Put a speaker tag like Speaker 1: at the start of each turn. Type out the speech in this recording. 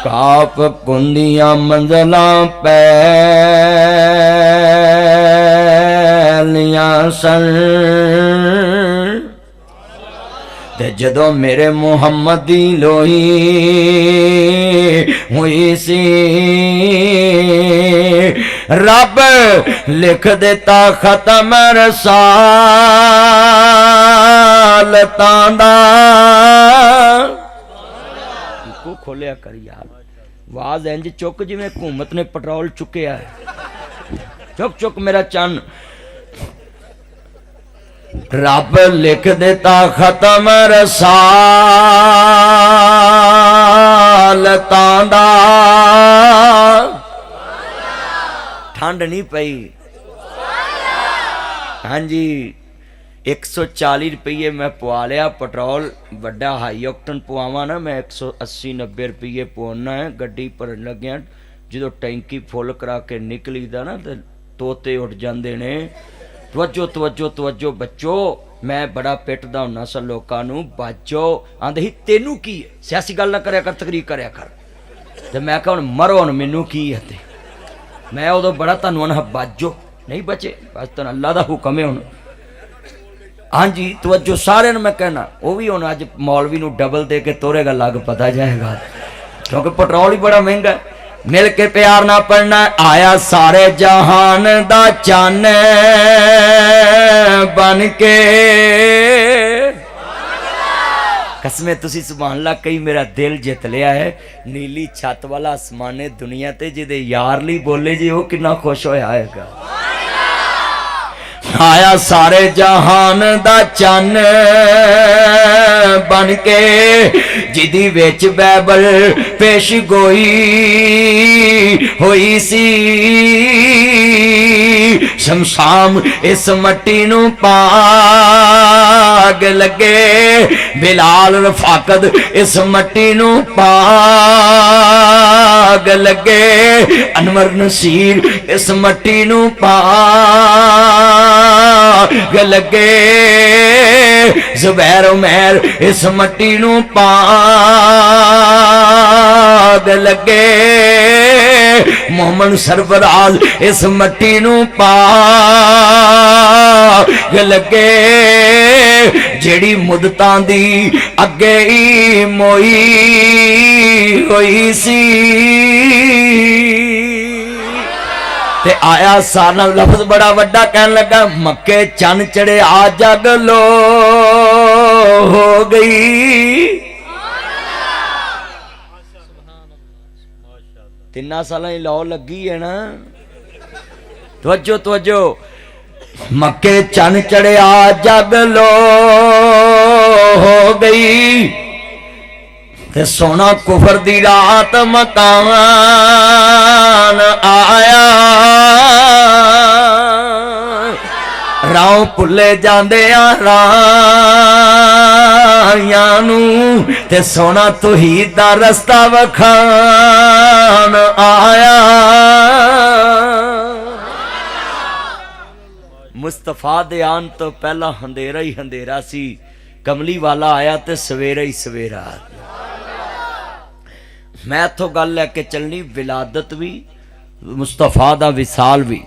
Speaker 1: काप कुंदियां मंजलां पैलियां सन ते जदों मेरे मुहम्मद दी लोई हुई सी रब लिख देता खत्म रसालतां दा को खोलिया कर यार आवाज इंज चुक जिवें हुकूमत ने पेट्रोल चुकिया है चुक चुक मेरा चन रब लिख देता खत्म रसालतां दा ठंड नहीं पई हाँ जी 140 रुपये मैं पवा लिया पेट्रोल बड़ा हाई ऑक्टन पवावा ना मैं 180-90 रुपये पवाना है गड्डी भरन लग्या जो टैंकी फुल करा के निकली दा ना तो तोते उठ जाते ने तवज्जो तवज्जो तवज्जो बच्चो मैं बड़ा पिटदा हुन्ना सा लोकां नूं बाजो आंदे ही तेनू की है सियासी गल ना करया कर तकरीर करया कर ते मैं कहा हुण मरो हुण मैनू की है ते मैं उदों बड़ा तुहानूं आना बाजो नहीं बचे बस तुहानूं अल्लाह दा हुक्म है हुण हाँ जी तवज्जो सारे मैं कहना वो भी हुण अज मौलवी नूं डबल दे के तोरेगा लग पता जाएगा क्योंकि पेट्रोल ही बड़ा महंगा है मिल के प्यार ना पढ़ना आया सारे जहान दा चन बन के कसमें तुसी सुभान अल्लाह कई मेरा दिल जित लिया है नीली छत वाला आसमाने दुनिया ते जिदे यार ली बोले जी वो कितना खुश होया होगा आया सारे जहान दा चन बन के जिदी विच बाइबल पेश गोई होई सी शमशाम इस मट्टी नू पाग लगे बिलाल रफाकत इस मट्टी नू पाग लगे अनवर नसीर इस मट्टी नू पाग लगे जुबैर उमैर इस मट्टी नू पाग लगे मोहम्मद सरफराज इस मट्टी नू पाग लगे जेड़ी मुदतां दी अगे ही मोई होई सी ते आया सारा लफ्ज बड़ा वड्डा कहन लगा मक्के चन चढ़े आ जग लो हो गई तिना साल लौ लगी है ना तवज्जो तवज्जो मक्के चन चढ़े आ जग लो हो गई ते सोना कुफर दी रात मकान आया राह भुले जांदे राहियां नू ते सोना तौहीद दा रस्ता वखान आया मुस्तफा दे आन तो पहला अंधेरा ही अंधेरा सी कमली वाला आया ते सवेरा ही सवेरा मैं इत्थों गल लैके चलनी विलादत भी मुस्तफा दा विसाल भी